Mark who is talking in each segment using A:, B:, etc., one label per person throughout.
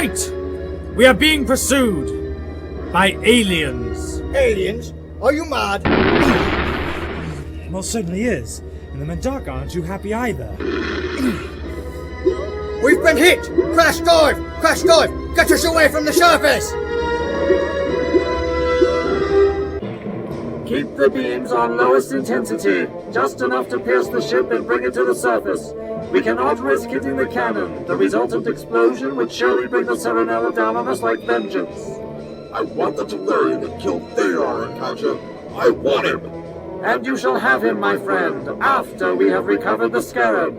A: right! We are being pursued by aliens.
B: Aliens? Are you mad?
C: Most certainly is. And the Mendaka aren't too happy either.
B: We've been hit! Crash dive! Crash dive! Get us away from the surface!
D: Keep the beams on lowest intensity, just enough to pierce the ship and bring it to the surface. We cannot risk hitting the cannon. The resultant explosion would surely bring the Saharan down on us like vengeance.
E: I want the Tellurian that killed Thayar and Kaja. I want him!
D: And you shall have him, my friend, after we have recovered the Scarab.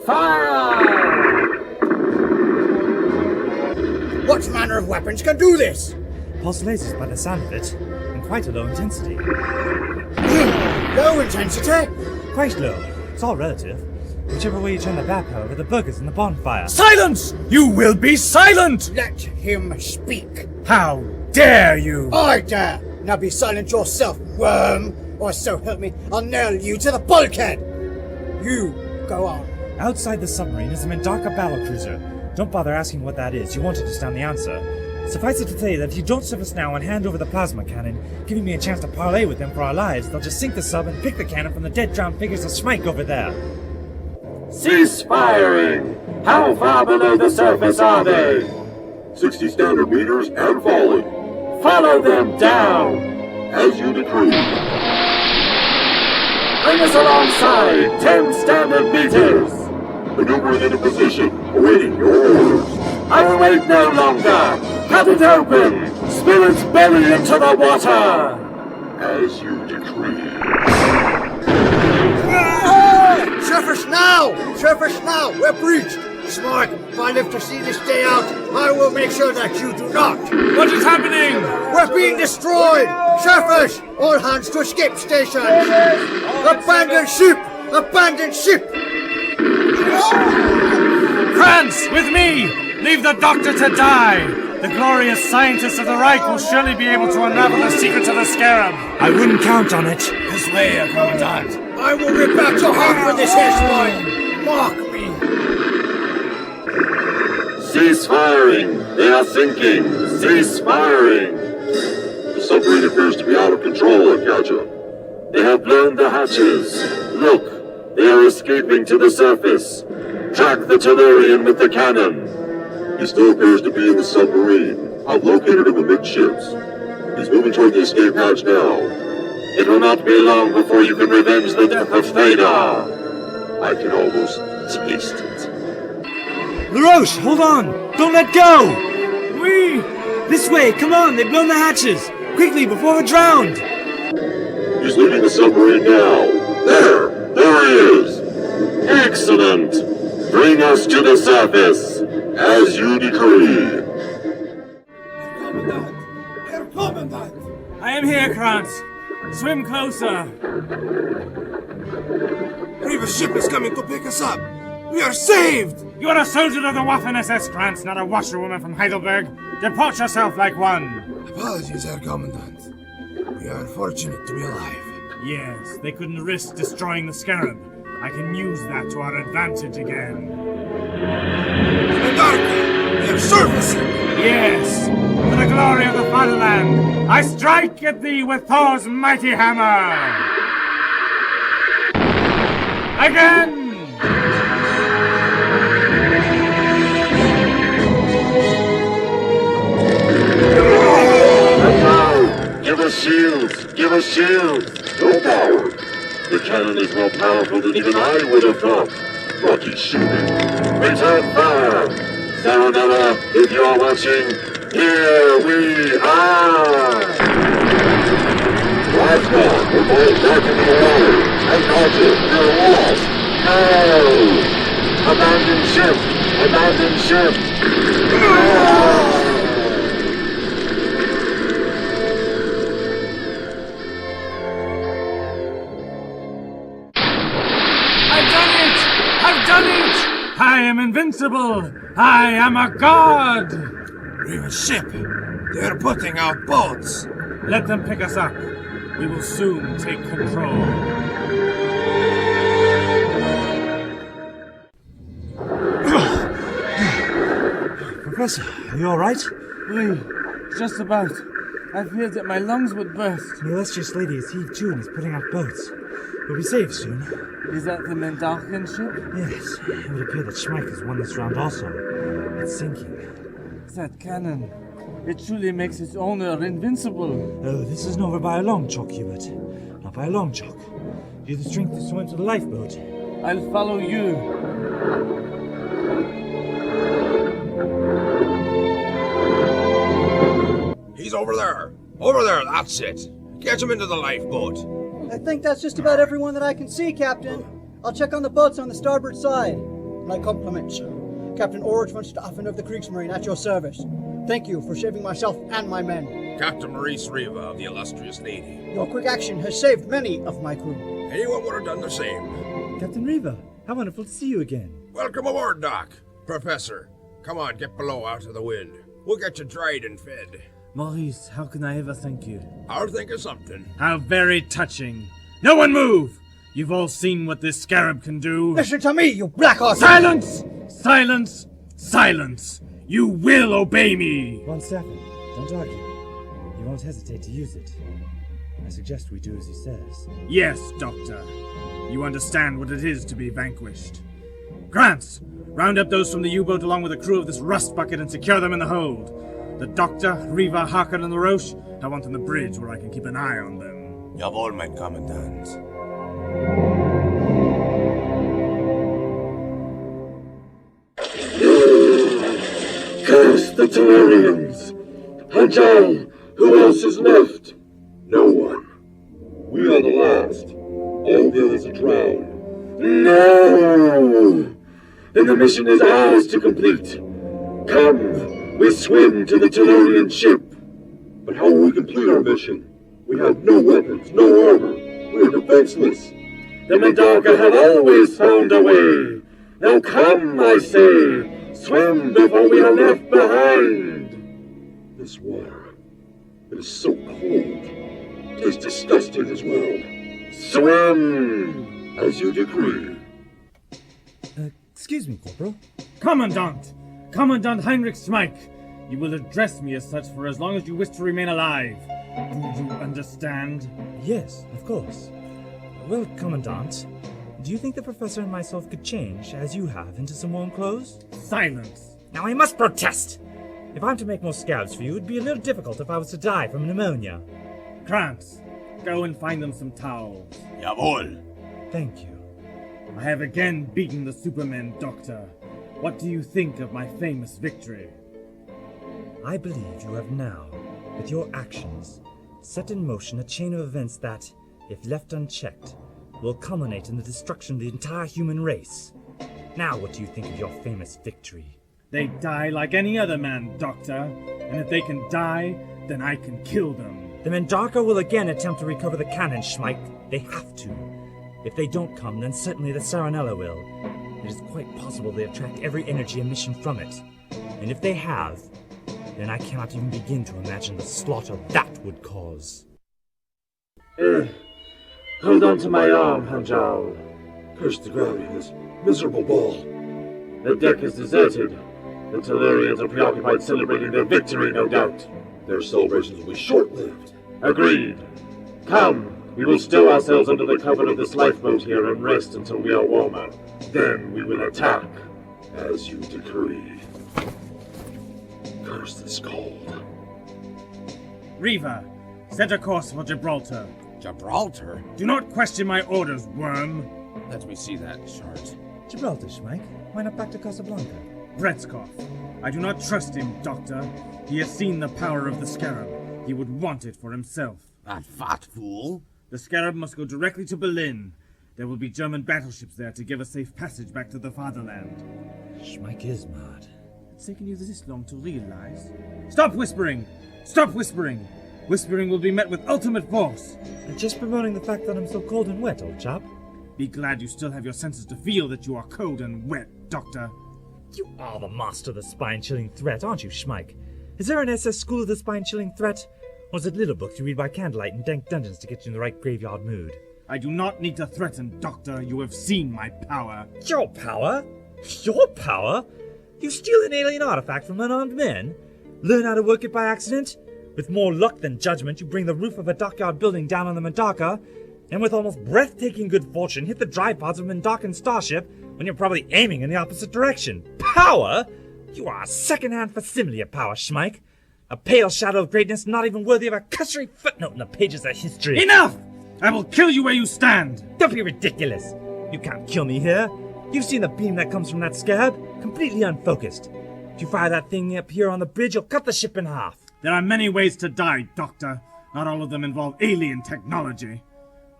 D: Fire!
B: What manner of weapons can do this?
C: Pulse lasers by the sound of it, and quite a low intensity.
B: Low intensity?
C: Quite low. It's all relative. Whichever way you turn the bat, however, the bug is in the bonfire.
A: Silence! You will be silent!
B: Let him speak.
A: How dare you!
B: I dare! Now be silent yourself, worm! Or so help me, I'll nail you to the bulkhead! You, go on.
C: Outside the submarine is a Mendaka battlecruiser. Don't bother asking what that is, you won't understand the answer. Suffice it to say that if you don't surface now and hand over the plasma cannon, giving me a chance to parley with them for our lives, they'll just sink the sub and pick the cannon from the dead drowned figures of Schmeich over there.
D: Cease firing! How far below the surface are they?
E: 60 standard meters and falling.
D: Follow them down!
E: As you decree.
D: Bring us alongside! 10 standard meters!
E: Maneuvering into position, awaiting your orders.
D: I will wait no longer! Cut it open! Spirits belly into the water!
E: As you decree.
B: Surface now! Surface now! We're breached! Smart, if I live to see this day out, I will make sure that you do not!
A: What is happening?
B: We're being destroyed! Surface! All hands to escape stations! Abandoned ship! Abandoned ship!
A: Krantz, with me! Leave the doctor to die! The glorious scientists of the Reich will surely be able to unravel the secrets of the Scarab.
C: I wouldn't count on it.
A: This way, Commandant.
B: I will rip out your heart for this hairspine! Mark me!
D: Cease firing! They are sinking! Cease firing!
E: The submarine appears to be out of control, Akaja.
D: They have blown the hatches. Look! They are escaping to the surface. Track the Tellurian with the cannon.
E: He still appears to be in the submarine. I've located him amidships. He's moving toward the escape hatch now.
D: It will not be long before you can revenge the death of Thadar.
E: I can almost taste it.
C: LaRoche, hold on! Don't let go!
A: We!
C: This way, come on, they've blown the hatches! Quickly, before we're drowned!
E: He's leaving the submarine now. There he is!
D: Excellent! Bring us to the surface!
E: As you decree.
B: Herr Commandant!
A: I am here, Krantz. Swim closer.
B: Reva's ship is coming to pick us up! We are saved!
A: You are a soldier of the Waffen SS, Krantz, not a washerwoman from Heidelberg. Deport yourself like one.
B: Apologies, Herr Commandant. We are fortunate to be alive.
A: Yes, they couldn't risk destroying the Scarab. I can use that to our advantage again.
B: Mendaka! They are surfacing!
A: Yes, for the glory of the fatherland, I strike at thee with Thor's mighty hammer! Again!
D: Give us shields! Give us shields!
E: No power.
D: The cannon is more powerful than even I would have thought.
E: Rocky shooting.
D: Return fire! Saranella, if you're watching, here we are!
E: Lives gone. We're going back into the water. And Kaja, you're lost.
D: No! Abandon ship! Abandon ship!
A: I am invincible! I am a god!
B: Reva's ship! They're putting out boats!
A: Let them pick us up. We will soon take control.
C: Professor, are you alright?
A: Oui, just about. I feared that my lungs would burst.
C: The illustrious lady has heaved to and is putting out boats. We'll be safe soon.
A: Is that the Mendachian ship?
C: Yes, it would appear that Schmeich has won this round also. It's sinking.
A: That cannon. It truly makes its owner invincible.
C: Oh, this isn't over by a long chalk, Hubert. Not by a long chalk. You have the strength to swim to the lifeboat.
A: I'll follow you.
F: He's over there. Over there, that's it. Get him into the lifeboat.
G: I think that's just about everyone that I can see, Captain. I'll check on the boats on the starboard side.
B: My compliments. Captain Orge von Staffen of the Kriegsmarine at your service. Thank you for saving myself and my men.
F: Captain Maurice Riva of the illustrious lady.
B: Your quick action has saved many of my crew.
F: Anyone would have done the same.
C: Captain Riva, how wonderful to see you again.
F: Welcome aboard, Doc. Professor, come on, get below out of the wind. We'll get you dried and fed.
A: Maurice, how can I ever thank you?
F: I'll think of something.
A: How very touching. No one move! You've all seen what this scarab can do.
B: Listen to me, you black horse!
A: Silence! Silence! Silence! You will obey me!
C: Von Staffen, don't argue. He won't hesitate to use it. I suggest we do as he says.
A: Yes, Doctor. You understand what it is to be vanquished. Grants, round up those from the U-boat along with the crew of this rust bucket and secure them in the hold. The Doctor, Riva, Harker, and the Roche, I want on the bridge where I can keep an eye on them.
F: Jawohl, mein Kommandant.
D: Curse the Tellurians! Hajjal, who else is left?
E: No one. We are the last. All the others are drowned.
D: No! Then the mission is ours to complete. Come, we swim to the Tellurian ship.
E: But how will we complete our mission? We have no weapons, no armor. We are defenseless.
D: The Medaka have always found a way. Now come, I say, swim before we are left behind.
E: This water, it is so cold. It is disgusting as well.
D: Swim!
E: As you decree.
C: Excuse me, Corporal.
A: Commandant! Commandant Heinrich Schmeich! You will address me as such for as long as you wish to remain alive. Do you understand?
C: Yes, of course. Well, Commandant, do you think the Professor and myself could change, as you have, into some warm clothes?
A: Silence!
C: Now I must protest! If I'm to make more scabs for you, it'd be a little difficult if I was to die from pneumonia.
A: Krantz, go and find them some towels.
F: Jawohl.
C: Thank you.
A: I have again beaten the Supermen, Doctor. What do you think of my famous victory?
C: I believe you have now, with your actions, set in motion a chain of events that, if left unchecked, will culminate in the destruction of the entire human race. Now what do you think of your famous victory?
A: They die like any other man, Doctor. And if they can die, then I can kill them.
C: The Mendarka will again attempt to recover the cannon, Schmeich. They have to. If they don't come, then certainly the Saranella will. It is quite possible they have tracked every energy emission from it. And if they have, then I cannot even begin to imagine the slaughter that would cause.
D: Hold on to my arm, Hajjal.
E: Curse the gravity, this miserable ball.
D: The deck is deserted. The Tellurians are preoccupied celebrating their victory, no doubt.
E: Their celebrations will be short-lived.
D: Agreed. Come, we will stow ourselves under the cover of this lifeboat here and rest until we are warmer. Then we will attack.
E: As you decree. Curse this cold.
A: Riva, set a course for Gibraltar.
F: Gibraltar?
A: Do not question my orders, worm.
F: Let me see that chart.
C: Gibraltar, Schmeich. Why not back to Casablanca?
A: Bretzkov. I do not trust him, Doctor. He has seen the power of the Scarab. He would want it for himself.
F: That fat fool.
A: The Scarab must go directly to Berlin. There will be German battleships there to give a safe passage back to the fatherland.
C: Schmeich is mad.
A: It's taken you this long to realize. Stop whispering! Stop whispering! Whispering will be met with ultimate force.
C: And just promoting the fact that I'm so cold and wet, old chap.
A: Be glad you still have your senses to feel that you are cold and wet, Doctor.
C: You are the master of the spine-chilling threat, aren't you, Schmeich? Is there an SS school of the spine-chilling threat? Or is it little books you read by candlelight in dank dungeons to get you in the right graveyard mood?
A: I do not need to threaten, Doctor. You have seen my power.
C: Your power? Your power? You steal an alien artifact from unarmed men? Learn how to work it by accident? With more luck than judgment, you bring the roof of a dockyard building down on the Mendaka, and with almost breathtaking good fortune, hit the dry pods of a Mendakan starship when you're probably aiming in the opposite direction. Power? You are a second-hand facsimile of power, Schmeich. A pale shadow of greatness not even worthy of a cursory footnote in the pages of history.
A: Enough! I will kill you where you stand!
C: Don't be ridiculous. You can't kill me here. You've seen the beam that comes from that scarab. Completely unfocused. If you fire that thing up here on the bridge, you'll cut the ship in half.
A: There are many ways to die, Doctor. Not all of them involve alien technology.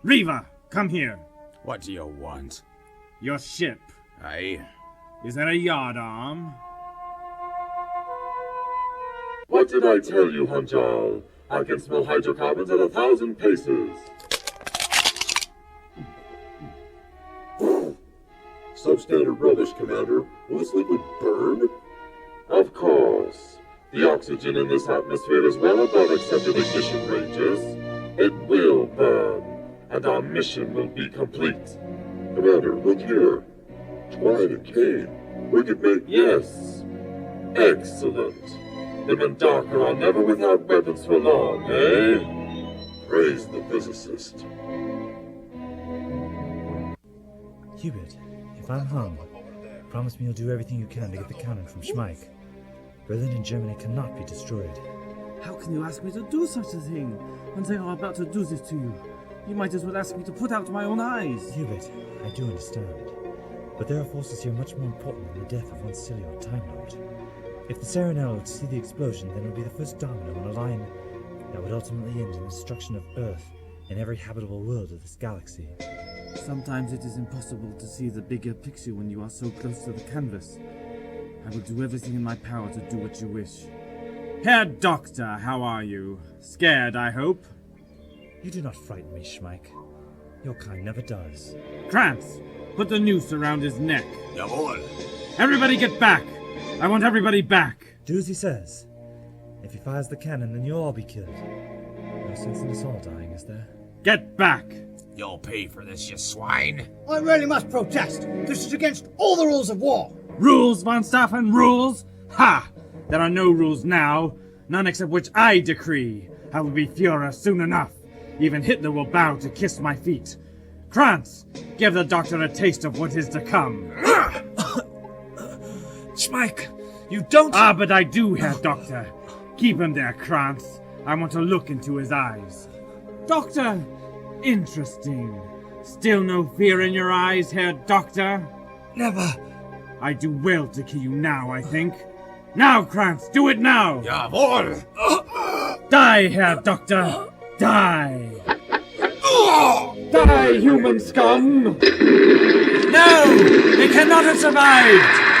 A: Riva, come here.
F: What do you want?
A: Your ship.
F: Aye.
A: Is there a yardarm?
D: What did I tell you, Hanjal? I can smell hydrocarbons at 1,000 paces.
E: Substandard rubbish, Commander. Will this liquid burn?
D: Of course. The oxygen in this atmosphere is well above accepted ignition ranges. It will burn, and our mission will be complete.
E: Commander, look here. Twine and cane. We could make...
D: Yes. Excellent. The Mendaka are never without weapons for long, eh?
E: Praise the physicist.
C: Hubert, if I'm hung, promise me you'll do everything you can to get the cannon from Schmeich. Berlin and Germany cannot be destroyed.
H: How can you ask me to do such a thing when they are about to do this to you? You might as well ask me to put out my own eyes.
C: Hubert, I do understand. But there are forces here much more important than the death of one silly old Time Lord. If the Saharan were to see the explosion, then it would be the first domino on a line that would ultimately end in the destruction of Earth and every habitable world of this galaxy.
H: Sometimes it is impossible to see the bigger picture when you are so close to the canvas. I will do everything in my power to do what you wish.
A: Herr Doctor, how are you? Scared, I hope?
C: You do not frighten me, Schmeich. Your kind never does.
A: Krantz, put the noose around his neck.
F: Jawohl.
A: Everybody get back! I want everybody back!
C: Do as he says. If he fires the cannon, then you'll all be killed. No sense in us all dying, is there?
A: Get back!
F: You'll pay for this, you swine.
B: I really must protest. This is against all the rules of war.
A: Rules, von Staffen, rules? Ha! There are no rules now, none except which I decree. I will be Führer soon enough. Even Hitler will bow to kiss my feet. Krantz, give the doctor a taste of what is to come.
C: Schmeich, you don't...
A: Ah, but I do, Herr Doctor. Keep him there, Krantz. I want to look into his eyes. Doctor! Interesting. Still no fear in your eyes, Herr Doctor?
C: Never.
A: I do well to kill you now, I think. Now, Krantz, do it now!
F: Jawohl.
A: Die, Herr Doctor! Die!
D: Die, human scum!
A: No! They cannot have survived!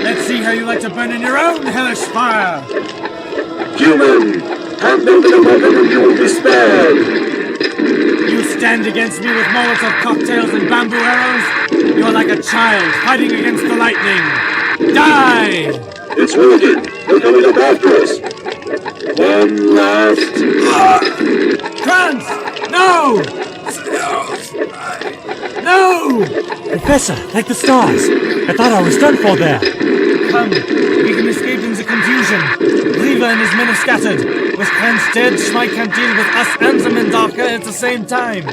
A: Let's see how you like to burn in your own hellish fire!
D: Human! Hand over the weapon and you will be spared!
A: You stand against me with Molotov cocktails and bamboo arrows? You are like a child fighting against the lightning! Die!
E: It's working. They're coming up after us.
D: One last...
A: Krantz! No! No!
C: Professor, like the stars. I thought I was done for there.
A: Come, we can escape into confusion. Riva and his men have scattered. With Krantz dead, Schmeich can deal with us and the Mendaka at the same time.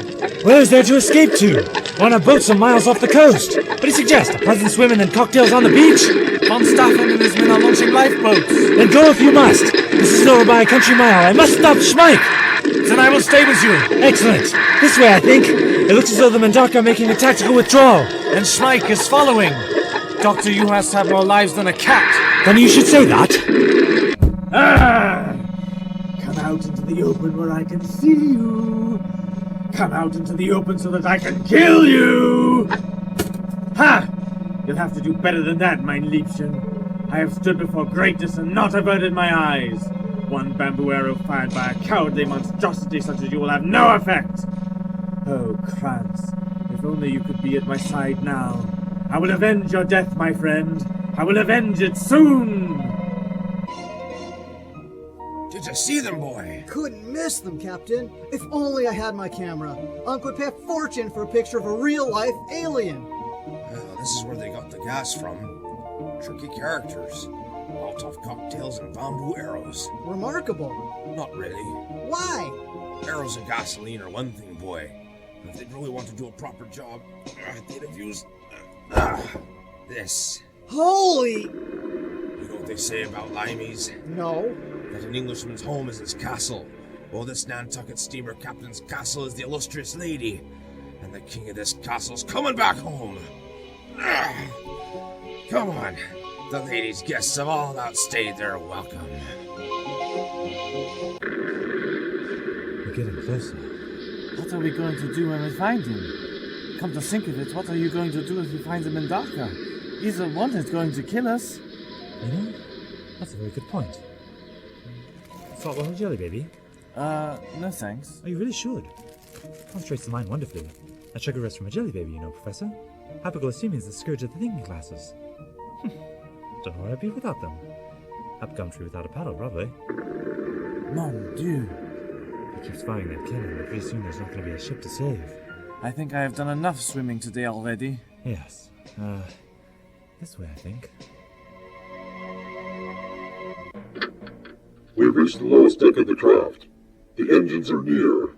C: Where is there to escape to? On a boat some miles off the coast. What do you suggest? A pleasant swim and then cocktails on the beach?
A: Von Staffen and his men are launching lifeboats.
C: Then go if you must. This is over by a country mile. I must stop Schmeich.
A: Then I will stay with you.
C: Excellent. This way, I think. It looks as though the Mendaka are making a tactical withdrawal.
A: And Schmeich is following. Doctor, you have had more lives than a cat.
C: Then you should say that.
A: Come out into the open where I can see you. Come out into the open so that I can kill you. Ha! You'll have to do better than that, mein Liebchen. I have stood before greatness and not averted my eyes. One bamboo arrow fired by a cowardly monstrosity such as you will have no effect. Oh, Krantz, if only you could be at my side now. I will avenge your death, my friend. I will avenge it soon!
F: Did you see them, boy?
G: Couldn't miss them, Captain. If only I had my camera. Unc would pay a fortune for a picture of a real-life alien.
F: Well, this is where they got the gas from. Tricky characters. Molotov cocktails and bamboo arrows.
G: Remarkable.
F: Not really.
G: Why?
F: Arrows and gasoline are one thing, boy. If they'd really want to do a proper job, they'd have used this.
G: Holy!
F: You know what they say about limeys?
G: No.
F: That an Englishman's home is his castle. Well, this Nantucket steamer captain's castle is the illustrious lady. And the king of this castle's coming back home. Come on. The ladies' guests have all outstayed their welcome.
C: We're getting closer.
H: What are we going to do when we find him? Come to think of it, what are you going to do if you find him in Dhaka? Either one is going to kill us.
C: You know, that's a very good point. Saltwater jelly, baby?
H: No thanks.
C: Oh, you really should. Concentrates the mind wonderfully. A sugar rest from a jelly baby, you know, Professor. Hypoglycemia is the scourge of the thinking classes. Don't know where I'd be without them. Up Gumtree without a paddle, probably.
H: Mon Dieu.
C: He keeps firing that cannon, but pretty soon there's not going to be a ship to save.
H: I think I have done enough swimming today already.
C: Yes. This way, I think.
E: We've reached the lowest deck of the craft. The engines are near.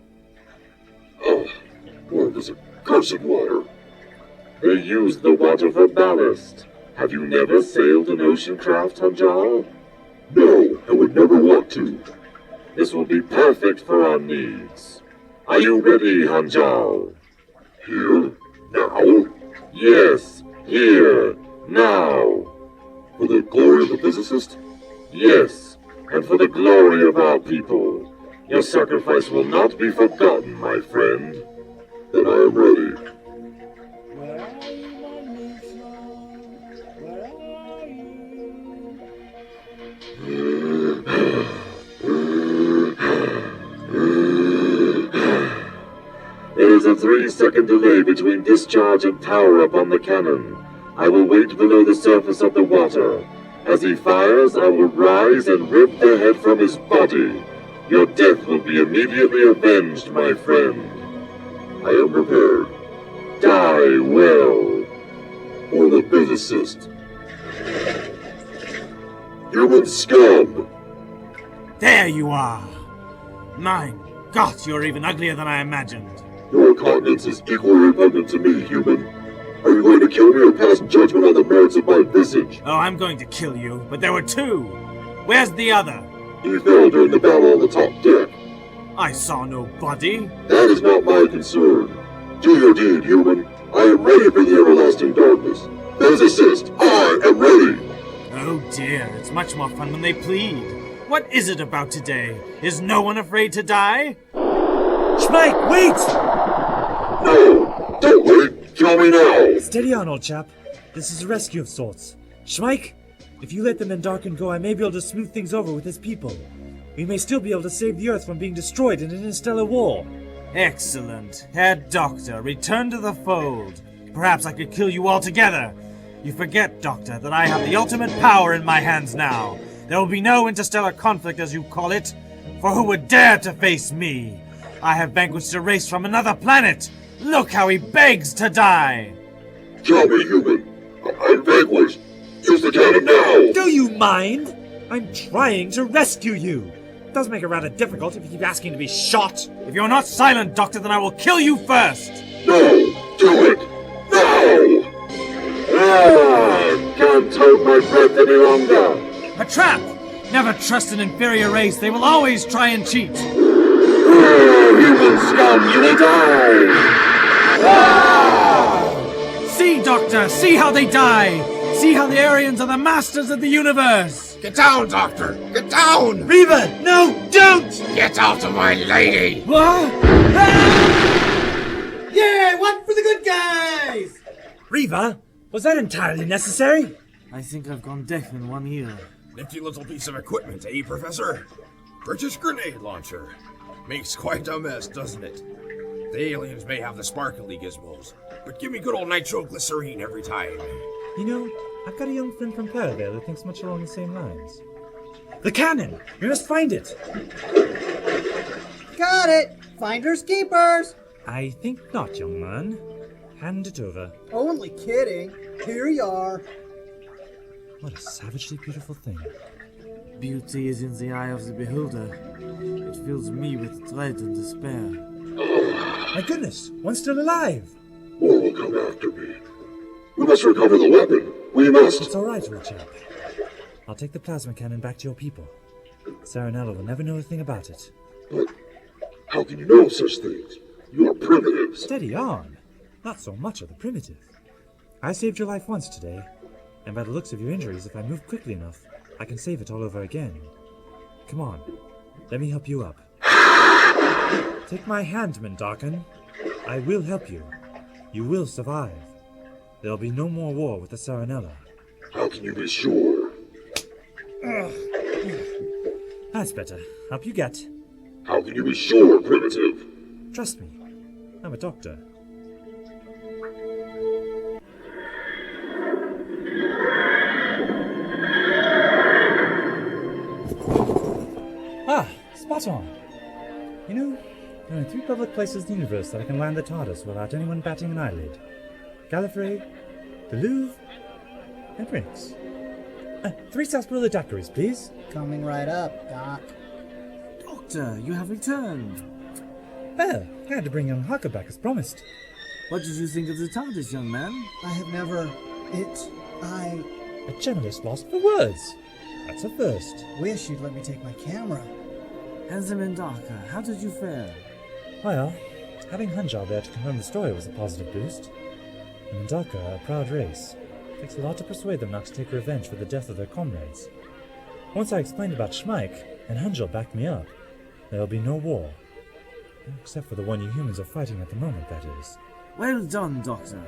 E: Boy, there's a cursed water. They use the water for ballast. Have you never sailed an ocean craft, Hanjal? No, I would never want to. This will be perfect for our needs. Are you ready, Hanjal? Here? Now? Yes, here, now. For the glory of the physicist? Yes, and for the glory of our people. Your sacrifice will not be forgotten, my friend. Then I am ready.
D: Where are you, my Muslim? Where are you?
E: There is a 3-second delay between discharge and power-up on the cannon. I will wait below the surface of the water. As he fires, I will rise and rip the head from his body. Your death will be immediately avenged, my friend. I am prepared. Die well. For the physicist. Human scum!
A: There you are! My God, you're even uglier than I imagined.
E: Your continence is equally repugnant to me, human. Are you going to kill me or pass judgment on the merits of my visage?
A: Oh, I'm going to kill you, but there were two. Where's the other?
E: He fell during the battle on the top deck.
A: I saw no body.
E: That is not my concern. Do your deed, human. I am ready for the everlasting darkness. Physicist, I am ready.
A: Oh dear, it's much more fun when they plead. What is it about today? Is no one afraid to die?
C: Schmeik, wait!
E: No, don't wait. Kill me now.
C: Steady on, old chap. This is a rescue of sorts. Schmeik, if you let the Mendarkan go, I may be able to smooth things over with his people. We may still be able to save the Earth from being destroyed in an interstellar war.
A: Excellent. Herr Doctor, return to the fold. Perhaps I could kill you all together. You forget, Doctor, that I have the ultimate power in my hands now. There will be no interstellar conflict, as you call it. For who would dare to face me? I have vanquished a race from another planet. Look how he begs to die.
E: Kill me, human. I'm vanquished. Use the cannon now.
C: Do you mind? I'm trying to rescue you. It does make it rather difficult if you keep asking to be shot.
A: If you're not silent, Doctor, then I will kill you first.
E: No, do it. Now. Can't hold my breath any longer.
A: A trap! Never trust an inferior race. They will always try and cheat.
E: Human scum, you will die!
A: See, Doctor, see how they die! See how the Aryans are the masters of the universe!
F: Get down, Doctor! Get down!
C: Reva, no, don't!
F: Get out of my lady!
A: What?
G: Yeah, one for the good guys!
C: Reva, was that entirely necessary?
H: I think I've gone deaf in one ear.
F: Nifty little piece of equipment, eh, Professor? British grenade launcher. Makes quite a mess, doesn't it? The aliens may have the sparkly gizmos, but give me good old nitroglycerine every time.
C: You know, I've got a young friend from Paradale who thinks much along the same lines. The cannon! We must find it!
G: Got it! Finders keepers!
C: I think not, young man. Hand it over.
G: Only kidding. Here you are.
C: What a savagely beautiful thing.
H: Beauty is in the eye of the beholder. It fills me with dread and despair.
C: My goodness, one's still alive!
E: More will come after me. We must recover the weapon. We must.
C: It's all right, old chap. I'll take the plasma cannon back to your people. Saranella will never know a thing about it.
E: But how can you know such things? You are primitive.
C: Steady on. Not so much of the primitive. I saved your life once today, and by the looks of your injuries, if I move quickly enough, I can save it all over again. Come on, let me help you up. Take my hand, Mendakan. I will help you. You will survive. There'll be no more war with the Saranella.
E: How can you be sure?
C: That's better. Up you get.
E: How can you be sure, primitive?
C: Trust me. I'm a doctor. Ah, spot on. You know, there are 3 public places in the universe that I can land the TARDIS without anyone batting an eyelid. Gallifrey, the Louvre, and Prince. 3 sarsaparilla daiquiris, please.
G: Coming right up, Doc.
H: Doctor, you have returned.
C: Well, I had to bring young Harker back as promised.
H: What did you think of the TARDIS, young man?
G: I have never...
C: A journalist lost for words. That's a first.
G: wish you'd let me take my camera.
H: Handsome and darker, how did you fare?
C: Well, having Hunjar there to confirm the story was a positive boost. And Mendaka are a proud race. It takes a lot to persuade them not to take revenge for the death of their comrades. Once I explained about Schmeich, and Hunjar backed me up, there'll be no war. Except for the one you humans are fighting at the moment, that is.
H: Well done, Doctor.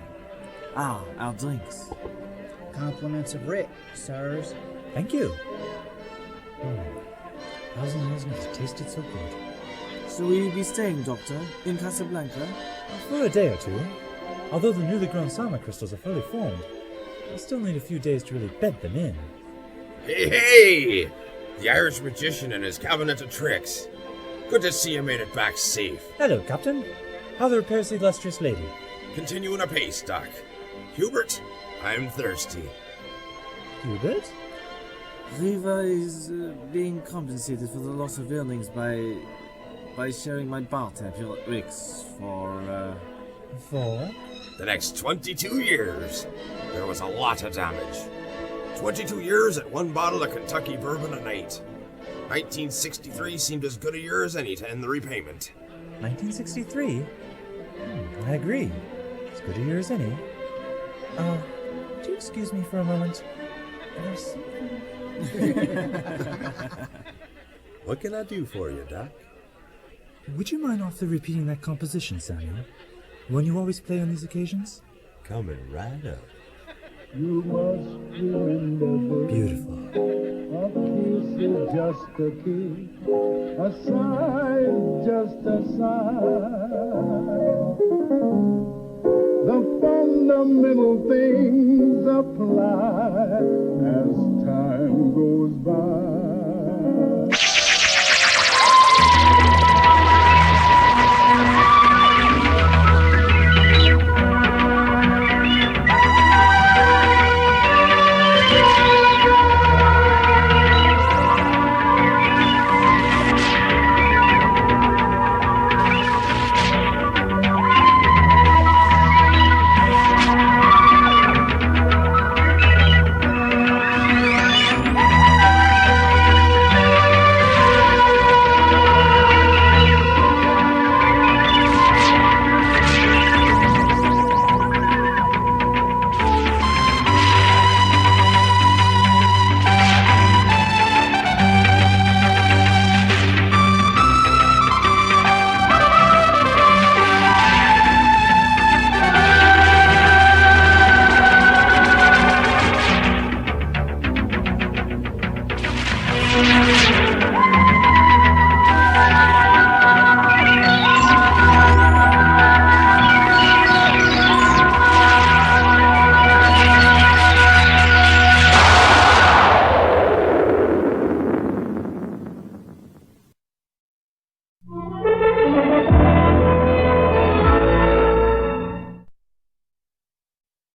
H: Ah, our drinks.
G: Compliments of Rick, sirs.
C: Thank you. 1,000 years never tasted so good.
H: So will you be staying, Doctor, in Casablanca?
C: For a day or two. Although the newly grown Sama crystals are fully formed, I still need a few days to really bed them in.
F: Hey! The Irish magician and his cabinet of tricks. Good to see you made it back safe.
C: Hello, Captain. How the repairs the illustrious lady?
F: Continuing apace, Doc. Hubert, I'm thirsty.
C: Hubert?
H: Riva is being compensated for the loss of earnings by sharing my bar tab here at Rick's for
F: The next 22 years. There was a lot of damage. 22 years at 1 bottle of Kentucky bourbon a night. 1963 seemed as good a year as any to end the repayment.
C: 1963? I agree. As good a year as any. Would you excuse me for a moment? There's something...
I: What can I do for you, Doc?
C: Would you mind awfully repeating that composition, Samuel? The one you always play on these occasions?
I: Coming right up.
J: You must remember
C: Beautiful.
J: a kiss is just a kiss, a sigh is just a sigh. The fundamental things apply as time goes by.